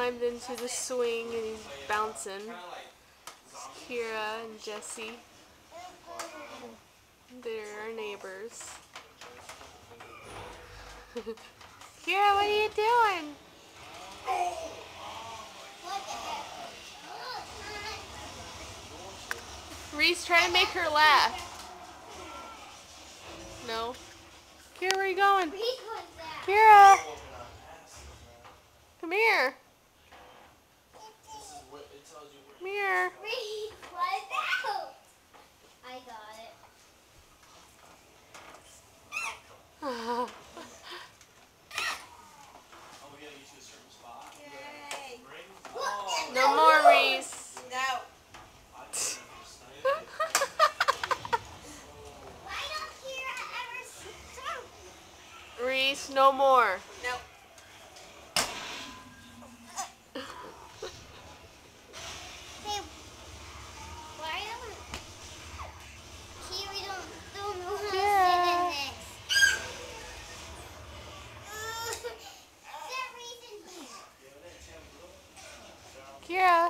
climbed into the swing and he's bouncing. It's Kira and Jesse. They're our neighbors. Kira, what are you doing? Reese, try to make her laugh. No. Kira, where are you going? Kira! Come here. Come here. I got it. No more, Reese. No. Reese, no more. No. Hey, why don't Kiwi don't know how to sit in this? Is there a reason here? Kira.